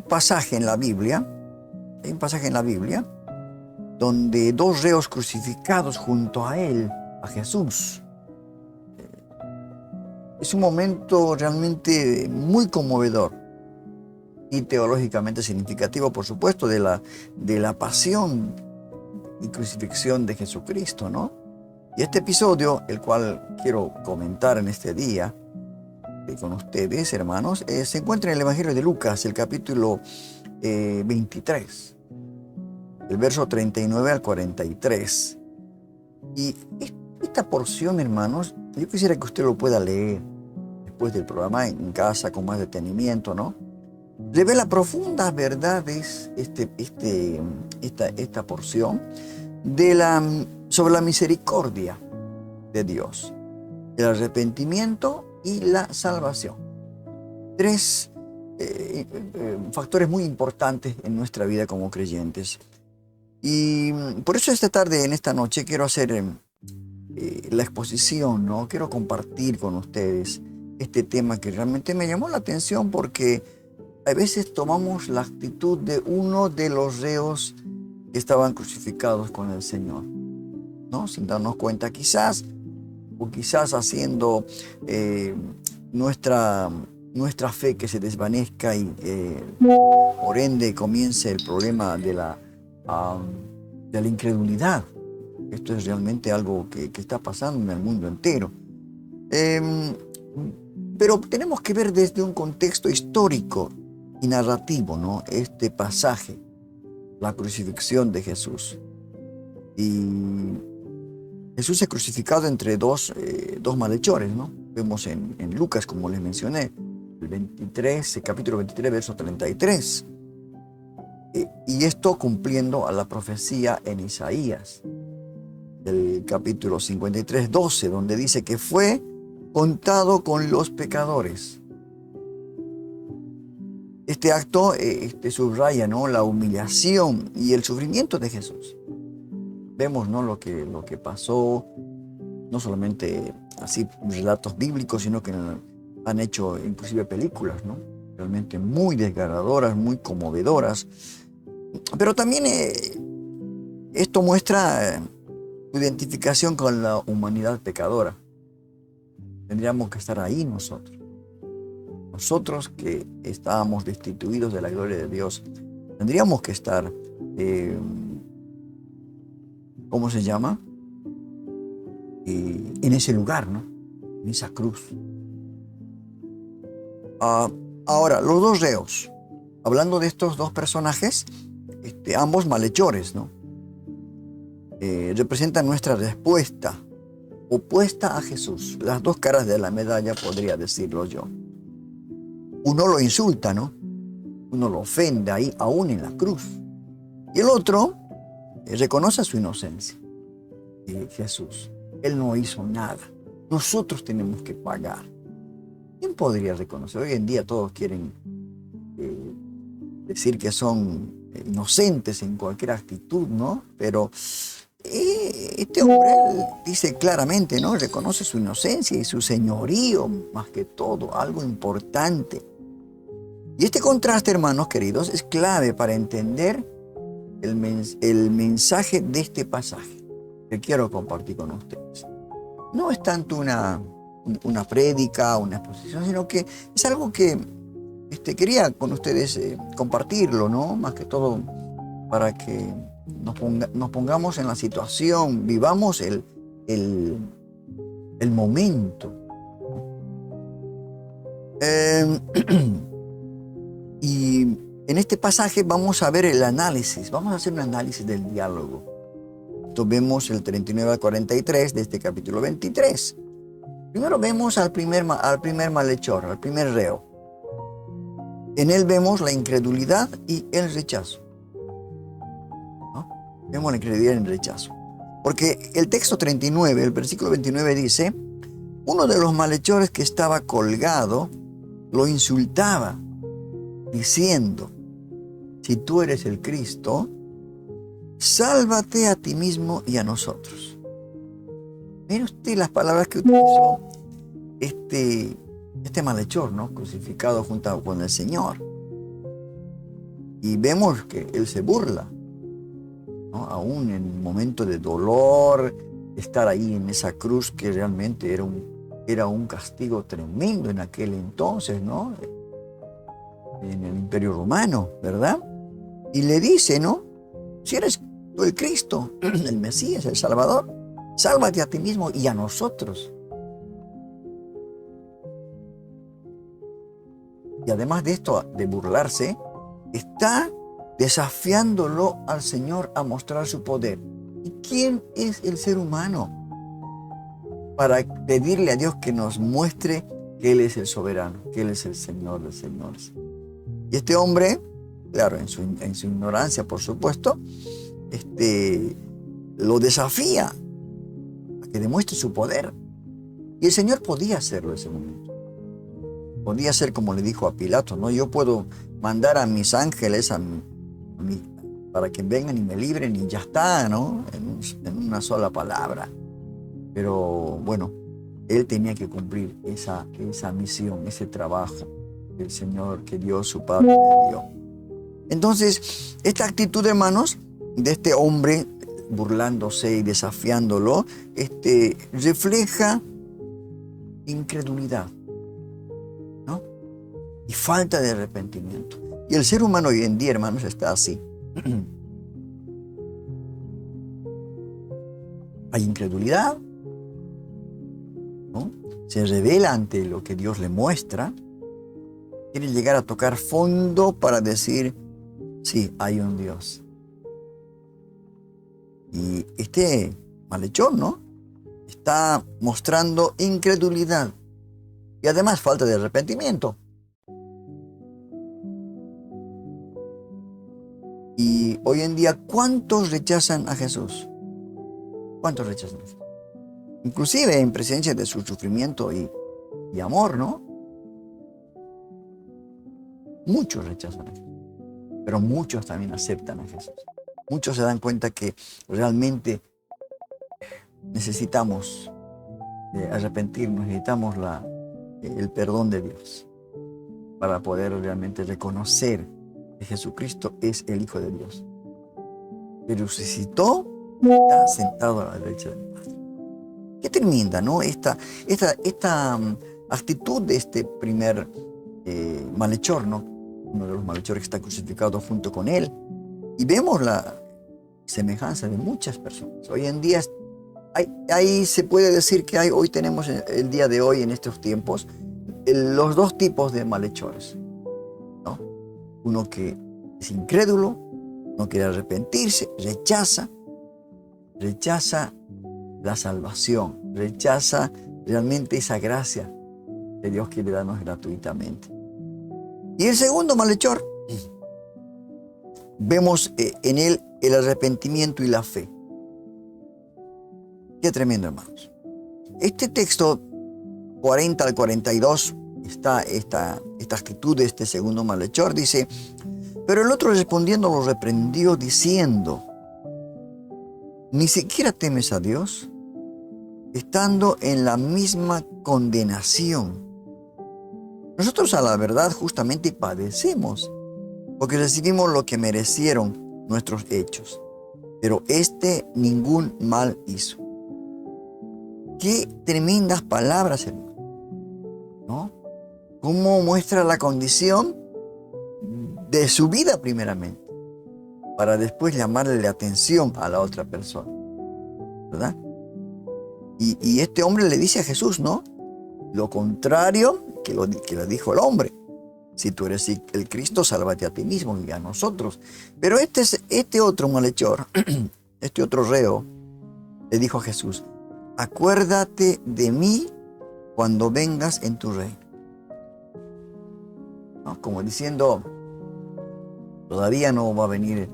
pasaje en la Biblia, donde dos reos crucificados junto a él, a Jesús. Es un momento realmente muy conmovedor y teológicamente significativo, por supuesto, de la pasión y crucifixión de Jesucristo, ¿no? Y este episodio, el cual quiero comentar en este día con ustedes, hermanos, se encuentra en el Evangelio de Lucas, el capítulo 23, el verso 39 al 43. Y esta porción, hermanos, yo quisiera que usted lo pueda leer después del programa en casa con más detenimiento, ¿no? Revela profundas verdades esta porción sobre la misericordia de Dios, el arrepentimiento y la salvación. Tres factores muy importantes en nuestra vida como creyentes. Y por eso en esta noche, quiero hacer la exposición, ¿no? Quiero compartir con ustedes este tema que realmente me llamó la atención, porque a veces tomamos la actitud de uno de los reos que estaban crucificados con el Señor, ¿no? Sin darnos cuenta, quizás haciendo nuestra fe que se desvanezca y por ende comience el problema de la incredulidad. Esto es realmente algo que está pasando en el mundo entero. Pero tenemos que ver desde un contexto histórico y narrativo, ¿no? Este pasaje, la crucifixión de Jesús. Y Jesús es crucificado entre dos malhechores, ¿no? Vemos en Lucas, como les mencioné, el capítulo 23, verso 33. Y esto cumpliendo a la profecía en Isaías, el capítulo 53, 12, donde dice que fue contado con los pecadores. Este acto subraya, ¿no?, la humillación y el sufrimiento de Jesús. Vemos, ¿no?, lo que pasó, no solamente así relatos bíblicos, sino que han hecho inclusive películas, ¿no?, realmente muy desgarradoras, muy conmovedoras. Pero también esto muestra tu identificación con la humanidad pecadora. Tendríamos que estar ahí nosotros. Nosotros que estábamos destituidos de la gloria de Dios, tendríamos que estar, ¿cómo se llama? En ese lugar, ¿no? En esa cruz. Ahora, los dos reos, hablando de estos dos personajes, ambos malhechores, ¿no? Representan nuestra respuesta opuesta a Jesús. Las dos caras de la medalla, podría decirlo yo. Uno lo insulta, ¿no? Uno lo ofende ahí, aún en la cruz. Y el otro reconoce su inocencia. Jesús, Él no hizo nada. Nosotros tenemos que pagar. ¿Quién podría reconocer? Hoy en día todos quieren decir que son inocentes en cualquier actitud, ¿no? Pero este hombre dice claramente, ¿no? Reconoce su inocencia y su señorío, más que todo, algo importante. Y este contraste, hermanos queridos, es clave para entender el mensaje de este pasaje que quiero compartir con ustedes. No es tanto una prédica, una exposición, sino que es algo que quería con ustedes compartirlo, ¿no? Más que todo para que nos pongamos en la situación, vivamos el momento. Y en este pasaje vamos a ver el análisis, vamos a hacer un análisis del diálogo. Entonces vemos el 39 al 43 de este capítulo 23. Primero vemos al primer malhechor, al primer reo. En él vemos la incredulidad y el rechazo. ¿No? Vemos la incredulidad y el rechazo. Porque el texto 39, el versículo 29 dice: uno de los malhechores que estaba colgado lo insultaba, diciendo: si tú eres el Cristo, sálvate a ti mismo y a nosotros. Mire usted las palabras que utilizó este malhechor, ¿no?, crucificado junto con el Señor. Y vemos que él se burla, ¿no? Aún en un momento de dolor, estar ahí en esa cruz que realmente era un castigo tremendo en aquel entonces, ¿no? En el Imperio Romano, ¿verdad? Y le dice, ¿no? Si eres tú el Cristo, el Mesías, el Salvador, sálvate a ti mismo y a nosotros. Y además de esto, de burlarse, está desafiándolo al Señor a mostrar su poder. ¿Y quién es el ser humano para pedirle a Dios que nos muestre que Él es el soberano, que Él es el Señor de señores? Y este hombre, claro, en su ignorancia, por supuesto, lo desafía a que demuestre su poder. Y el Señor podía hacerlo en ese momento. Podía ser como le dijo a Pilato, ¿no? Yo puedo mandar a mis ángeles para que vengan y me libren y ya está, ¿no? En una sola palabra. Pero bueno, él tenía que cumplir esa misión, ese trabajo que el Señor, que Dios, su Padre, le dio. Entonces, esta actitud, hermanos, de este hombre burlándose y desafiándolo, refleja incredulidad, ¿no? Y falta de arrepentimiento. Y el ser humano hoy en día, hermanos, está así. Hay incredulidad, ¿no? Se revela ante lo que Dios le muestra. Quiere llegar a tocar fondo para decir, sí, hay un Dios. Y este malhechor, ¿no? Está mostrando incredulidad y además falta de arrepentimiento. Y hoy en día, ¿cuántos rechazan a Jesús? ¿Cuántos rechazan a Jesús? Inclusive en presencia de su sufrimiento y amor, ¿no? Muchos rechazan a Jesús, pero muchos también aceptan a Jesús. Muchos se dan cuenta que realmente necesitamos arrepentirnos, necesitamos el perdón de Dios para poder realmente reconocer que Jesucristo es el Hijo de Dios. Que resucitó, está sentado a la derecha del Padre. Qué tremenda, ¿no? Esta actitud de este primer malhechor, ¿no? Uno de los malhechores que está crucificado junto con él. Y vemos la semejanza de muchas personas. Hoy en día, ahí se puede decir que hoy tenemos el día de hoy, en estos tiempos, los dos tipos de malhechores, ¿no? Uno que es incrédulo, no quiere arrepentirse, rechaza la salvación, rechaza realmente esa gracia que Dios quiere darnos gratuitamente. Y el segundo malhechor, vemos en él el arrepentimiento y la fe. Qué tremendo, hermanos. Este texto 40 al 42 está esta actitud de este segundo malhechor. Dice, pero el otro respondiendo lo reprendió diciendo, ¿ni siquiera temes a Dios, estando en la misma condenación? Nosotros a la verdad justamente padecemos, porque recibimos lo que merecieron nuestros hechos, pero ningún mal hizo. Qué tremendas palabras, hermano, ¿no? Cómo muestra la condición de su vida primeramente, para después llamarle la atención a la otra persona, ¿verdad? Y este hombre le dice a Jesús, ¿no? Lo contrario que lo dijo el hombre. Si tú eres el Cristo, sálvate a ti mismo y a nosotros. Pero este otro malhechor, este otro reo, le dijo a Jesús, acuérdate de mí cuando vengas en tu reino. ¿No? Como diciendo, todavía no va a venir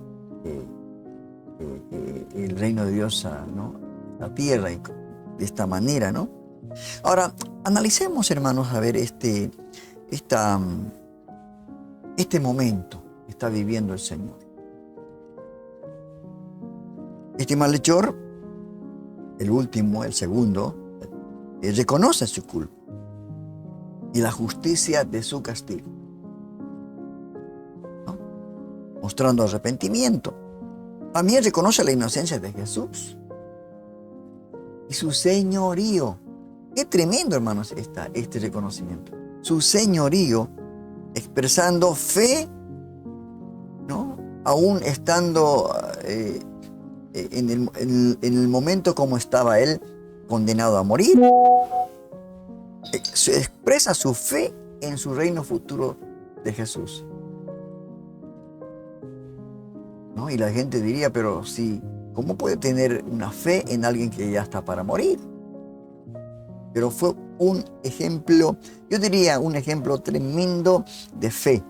el reino de Dios a la tierra de esta manera, ¿no? Ahora, analicemos, hermanos, a ver este momento que está viviendo el Señor. Este malhechor, el segundo, reconoce su culpa y la justicia de su castigo, ¿no? mostrando arrepentimiento. También reconoce la inocencia de Jesús y su señorío. Qué tremendo, hermanos, este reconocimiento. Su señorío, expresando fe, ¿no? Aún estando en el momento como estaba él, condenado a morir. Expresa su fe en su reino futuro de Jesús. ¿No? Y la gente diría, pero sí, ¿cómo puede tener una fe en alguien que ya está para morir? Pero fue un ejemplo, yo diría un ejemplo tremendo de fe.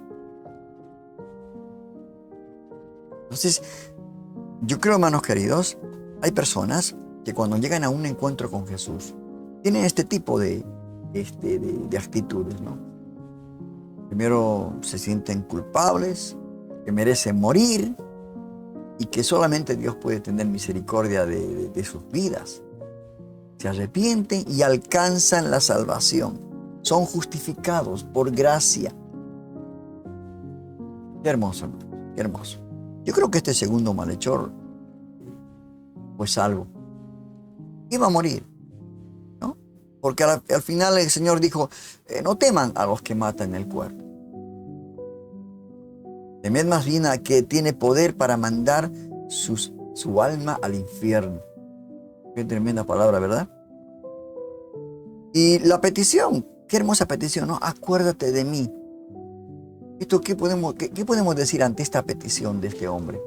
Entonces, yo creo, hermanos queridos, hay personas que cuando llegan a un encuentro con Jesús, tienen este tipo de actitudes, ¿no? Primero se sienten culpables, que merecen morir y que solamente Dios puede tener misericordia de sus vidas. Se arrepienten y alcanzan la salvación. Son justificados por gracia. Qué hermoso, hermano, qué hermoso. Yo creo que este segundo malhechor fue salvo. Iba a morir, ¿no? Porque al final el Señor dijo, no teman a los que matan el cuerpo. Temed más bien a que tiene poder para mandar su alma al infierno. Qué tremenda palabra, ¿verdad? Y la petición, qué hermosa petición, ¿no? Acuérdate de mí. ¿Qué podemos decir ante esta petición de este hombre?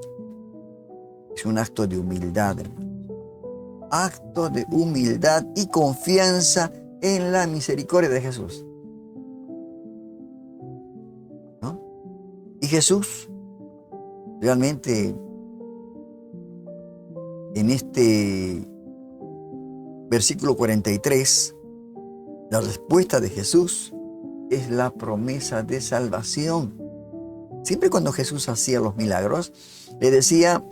Es un acto de humildad, hermano. Acto de humildad y confianza en la misericordia de Jesús. ¿No? Y Jesús, realmente, en este versículo 43, la respuesta de Jesús es la promesa de salvación. Siempre cuando Jesús hacía los milagros, le decía,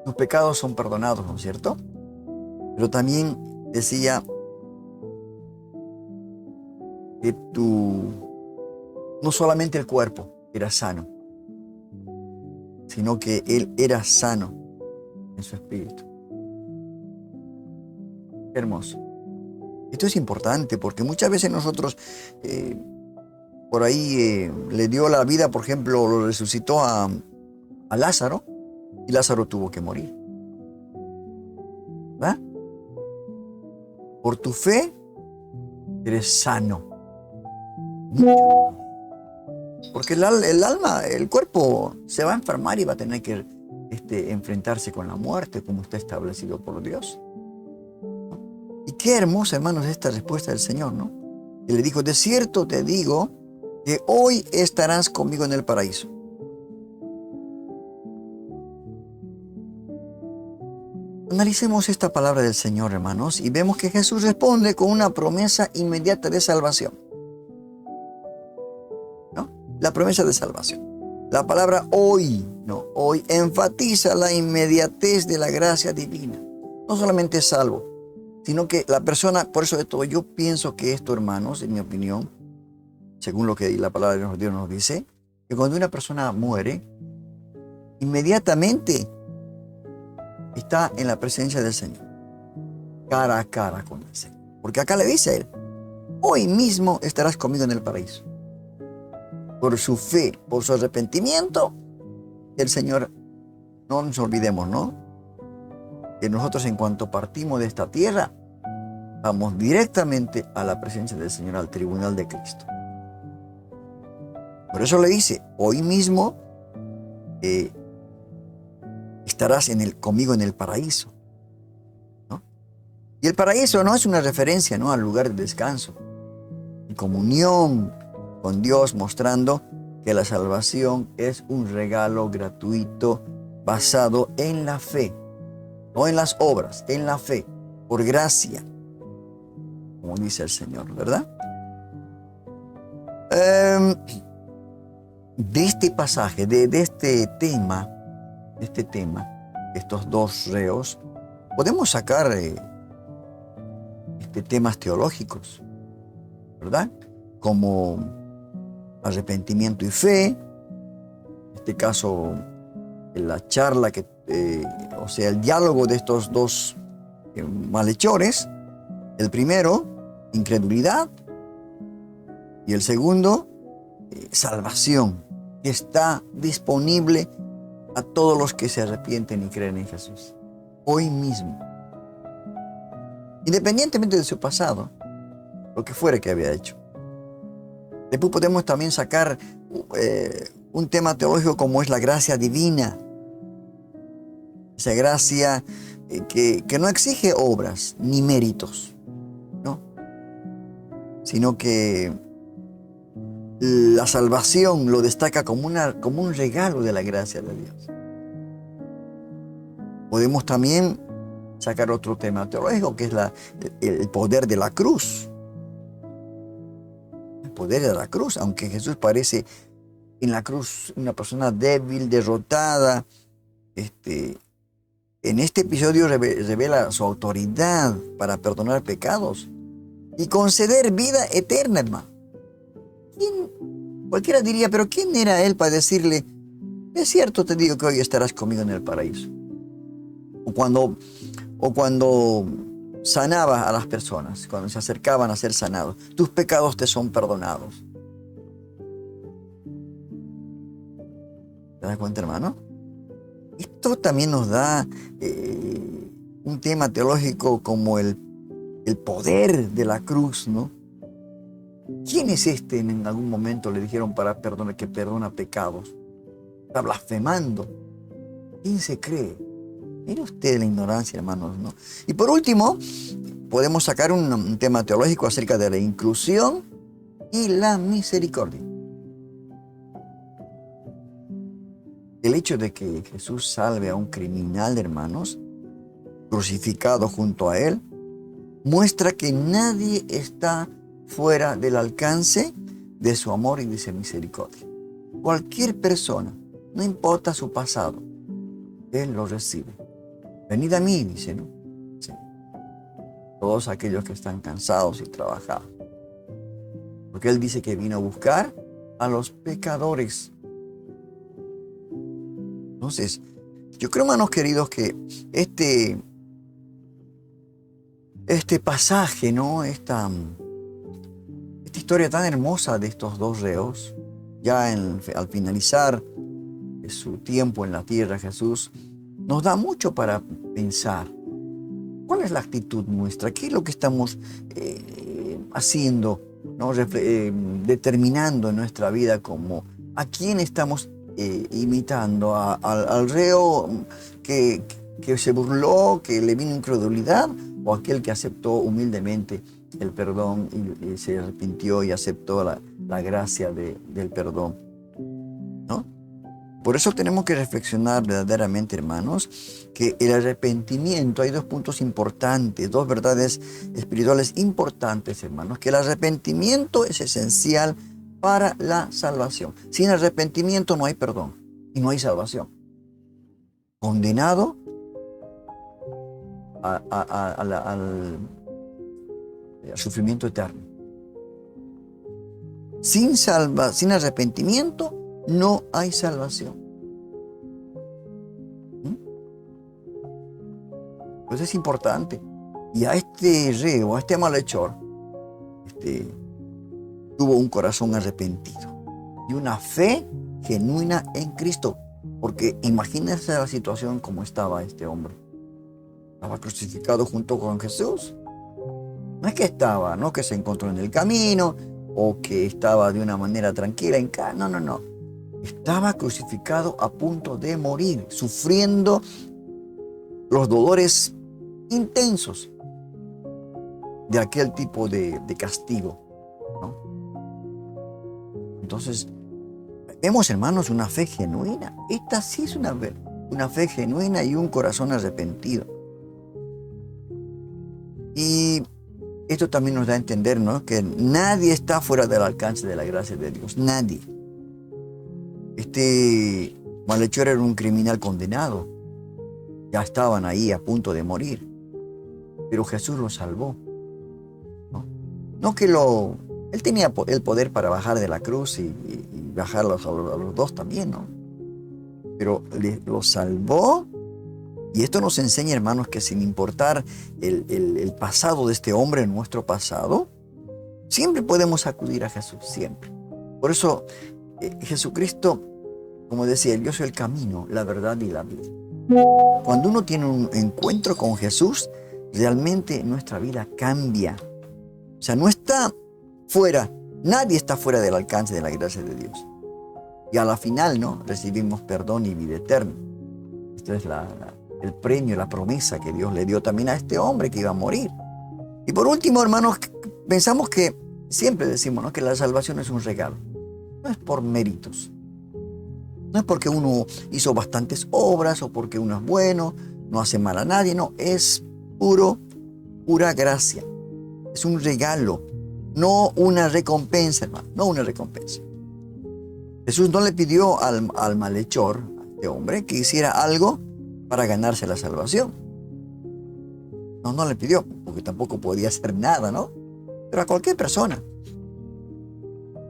tus pecados son perdonados, ¿no es cierto? Pero también decía que no solamente el cuerpo era sano, sino que él era sano en su espíritu. Qué hermoso. Esto es importante porque muchas veces nosotros por ahí le dio la vida, por ejemplo, lo resucitó a Lázaro y Lázaro tuvo que morir. ¿verdad? Por tu fe eres sano. Porque el alma, el cuerpo se va a enfermar y va a tener que enfrentarse con la muerte como está establecido por Dios. Y qué hermosa, hermanos, esta respuesta del Señor, ¿no? Y le dijo, de cierto te digo que hoy estarás conmigo en el paraíso. Analicemos esta palabra del Señor, hermanos, y vemos que Jesús responde con una promesa inmediata de salvación. ¿No? La promesa de salvación. La palabra hoy, no, hoy enfatiza la inmediatez de la gracia divina. No solamente es salvo, sino que la persona, por eso de todo, yo pienso que esto, hermanos, en mi opinión, según lo que la palabra de Dios nos dice, que cuando una persona muere, inmediatamente está en la presencia del Señor, cara a cara con el Señor. Porque acá le dice a él, hoy mismo estarás conmigo en el paraíso. Por su fe, por su arrepentimiento, el Señor, no nos olvidemos, ¿no? Que nosotros en cuanto partimos de esta tierra, vamos directamente a la presencia del Señor, al tribunal de Cristo. Por eso le dice, hoy mismo estarás conmigo en el paraíso, ¿no? Y el paraíso no es una referencia, ¿no?, al lugar de descanso, y comunión con Dios, mostrando que la salvación es un regalo gratuito basado en la fe, no en las obras, en la fe, por gracia, como dice el Señor, ¿verdad? De este pasaje, de este tema, estos dos reos, podemos sacar temas teológicos, ¿verdad? Como arrepentimiento y fe. En este caso, la charla, o sea, el diálogo de estos dos malhechores. El primero, incredulidad. Y el segundo, salvación, que está disponible a todos los que se arrepienten y creen en Jesús. Hoy mismo. Independientemente de su pasado, lo que fuera que había hecho. Después podemos también sacar un tema teológico como es la gracia divina. Esa gracia que no exige obras ni méritos, ¿no? Sino que la salvación lo destaca como un regalo de la gracia de Dios. Podemos también sacar otro tema teológico que es el poder de la cruz. El poder de la cruz, aunque Jesús parece en la cruz una persona débil, derrotada, en este episodio revela su autoridad para perdonar pecados y conceder vida eterna, hermano. Cualquiera diría, pero ¿quién era él para decirle, es cierto, te digo que hoy estarás conmigo en el paraíso? O cuando sanaba a las personas, cuando se acercaban a ser sanados, tus pecados te son perdonados. ¿Te das cuenta, hermano? Esto también nos da un tema teológico como el poder de la cruz, ¿no? ¿Quién es en algún momento le dijeron que perdona pecados? Está blasfemando. ¿Quién se cree? Mire usted la ignorancia, hermanos, ¿no? Y por último, podemos sacar un tema teológico acerca de la inclusión y la misericordia. El hecho de que Jesús salve a un criminal, hermanos, crucificado junto a él, muestra que nadie está fuera del alcance de su amor y de su misericordia. Cualquier persona, no importa su pasado, Él lo recibe. Venid a mí, dice, ¿no? Sí. Todos aquellos que están cansados y trabajados. Porque Él dice que vino a buscar a los pecadores. Entonces, yo creo, hermanos queridos, que este pasaje, ¿no? Esta historia tan hermosa de estos dos reos, ya al finalizar su tiempo en la tierra, Jesús nos da mucho para pensar. ¿Cuál es la actitud nuestra? ¿Qué es lo que estamos haciendo, ¿no? Determinando en nuestra vida como a quién estamos imitando? ¿Al reo que se burló, que le vino incredulidad, o aquel que aceptó humildemente el perdón y se arrepintió y aceptó la gracia del perdón, ¿no? Por eso tenemos que reflexionar verdaderamente, hermanos, que el arrepentimiento, hay dos puntos importantes, dos verdades espirituales importantes, hermanos, que el arrepentimiento es esencial para la salvación. Sin arrepentimiento no hay perdón y no hay salvación. Condenado al sufrimiento eterno. Sin arrepentimiento no hay salvación. Pues es importante. Y a este reo, a este malhechor, tuvo un corazón arrepentido y una fe genuina en Cristo. Porque imagínense la situación como estaba este hombre. Estaba crucificado junto con Jesús. No es que estaba, no que se encontró en el camino o que estaba de una manera tranquila en casa. No, no, no. Estaba crucificado a punto de morir, sufriendo los dolores intensos de aquel tipo de castigo, ¿no? Entonces, vemos, hermanos, una fe genuina. Esta sí es una fe genuina y un corazón arrepentido. Y esto también nos da a entender, ¿no?, que nadie está fuera del alcance de la gracia de Dios. Nadie. Este malhechor era un criminal condenado. Ya estaban ahí a punto de morir. Pero Jesús lo salvó, ¿no? No que lo Él tenía el poder para bajar de la cruz y bajar a los dos también, ¿no? Pero lo salvó. Y esto nos enseña, hermanos, que sin importar el pasado de este hombre, nuestro pasado, siempre podemos acudir a Jesús, siempre. Por eso Jesucristo, como decía, yo soy el camino, la verdad y la vida. Cuando uno tiene un encuentro con Jesús, realmente nuestra vida cambia. O sea, no está fuera, nadie está fuera del alcance de la gracia de Dios. Y a la final, ¿no? Recibimos perdón y vida eterna. Esto es el premio, la promesa que Dios le dio también a este hombre que iba a morir. Y por último, hermanos, pensamos que, siempre decimos, ¿no?, que la salvación es un regalo. No es por méritos. No es porque uno hizo bastantes obras o porque uno es bueno, no hace mal a nadie. No, es pura gracia. Es un regalo, no una recompensa, hermano, no una recompensa. Jesús no le pidió al malhechor, a este hombre, que hiciera algo para ganarse la salvación. No le pidió, porque tampoco podía hacer nada, ¿no? Pero a cualquier persona.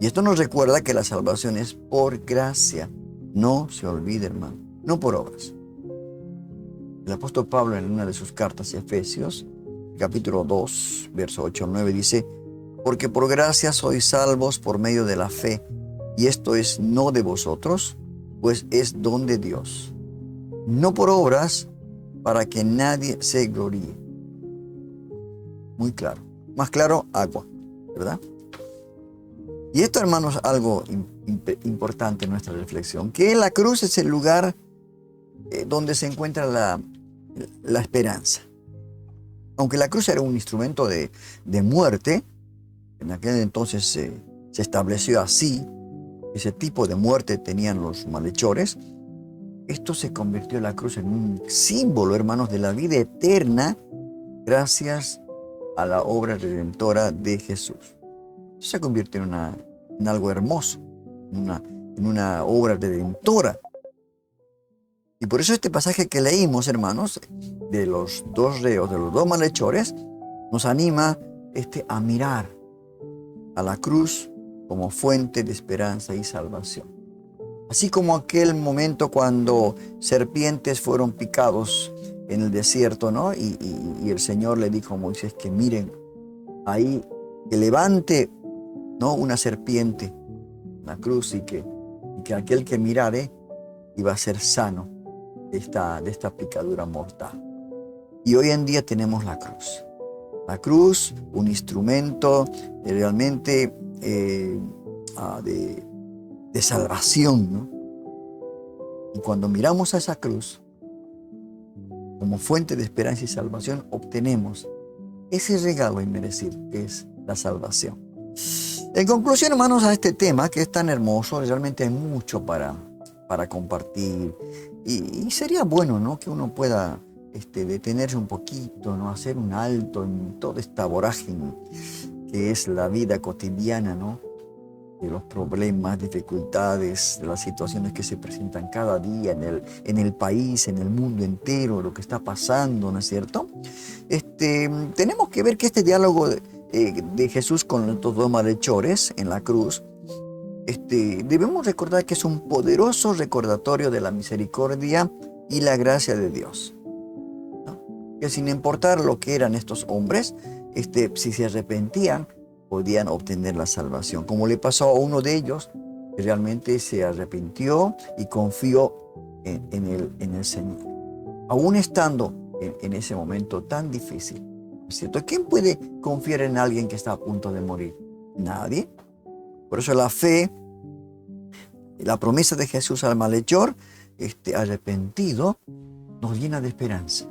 Y esto nos recuerda que la salvación es por gracia. No se olvide, hermano, no por obras. El apóstol Pablo, en una de sus cartas a Efesios, capítulo 2, verso 8 al 9, dice: porque por gracia sois salvos por medio de la fe, y esto es no de vosotros, pues es don de Dios, no por obras, para que nadie se gloríe. Muy claro. Más claro, agua, ¿verdad? Y esto, hermanos, algo importante en nuestra reflexión, que la cruz es el lugar donde se encuentra la esperanza. Aunque la cruz era un instrumento de muerte, en aquel entonces se estableció así, ese tipo de muerte tenían los malhechores. Esto se convirtió en la cruz en un símbolo, hermanos, de la vida eterna, gracias a la obra redentora de Jesús. Se convirtió en algo hermoso, en una obra redentora. Y por eso este pasaje que leímos, hermanos, de los dos reos, de los dos malhechores, nos anima a mirar a la cruz como fuente de esperanza y salvación. Así como aquel momento cuando serpientes fueron picados en el desierto, ¿no? Y el Señor le dijo a Moisés que miren ahí, que levante, ¿no?, una serpiente, la cruz, y que aquel que mirare iba a ser sano de esta picadura mortal. Y hoy en día tenemos la cruz. La cruz, un instrumento realmente de salvación, ¿no? Y cuando miramos a esa cruz como fuente de esperanza y salvación, obtenemos ese regalo inmerecido que es la salvación. En conclusión, hermanos, a este tema que es tan hermoso, realmente hay mucho para compartir. Y sería bueno, ¿no?, que uno pueda detenerse un poquito, ¿no?, hacer un alto en toda esta vorágine que es la vida cotidiana, ¿no?, de los problemas, dificultades, de las situaciones que se presentan cada día en el país, en el mundo entero, lo que está pasando, ¿no es cierto? Tenemos que ver que este diálogo de Jesús con estos dos malhechores en la cruz, debemos recordar que es un poderoso recordatorio de la misericordia y la gracia de Dios, ¿no? Que sin importar lo que eran estos hombres, si se arrepentían, podían obtener la salvación, como le pasó a uno de ellos, que realmente se arrepintió y confió en el Señor. Aún estando en ese momento tan difícil, ¿no es cierto? ¿Quién puede confiar en alguien que está a punto de morir? Nadie. Por eso la fe, la promesa de Jesús al malhechor, arrepentido, nos llena de esperanza.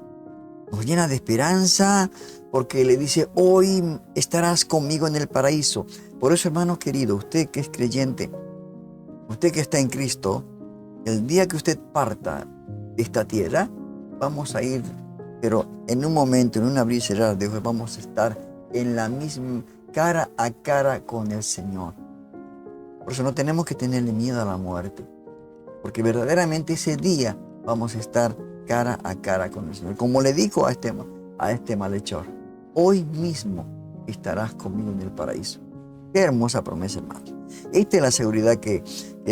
Nos llena de esperanza porque le dice: hoy estarás conmigo en el paraíso. Por eso, hermano querido, usted que es creyente, usted que está en Cristo, el día que usted parta de esta tierra, vamos a ir, pero en un momento, en un abrir y cerrar de ojos, vamos a estar en la misma cara a cara con el Señor. Por eso no tenemos que tenerle miedo a la muerte, porque verdaderamente ese día vamos a estar cara a cara con el Señor. Como le dijo a este malhechor: hoy mismo estarás conmigo en el paraíso. Qué hermosa promesa, hermano. Esta es la seguridad que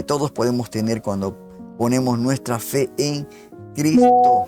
todos podemos tener cuando ponemos nuestra fe en Cristo.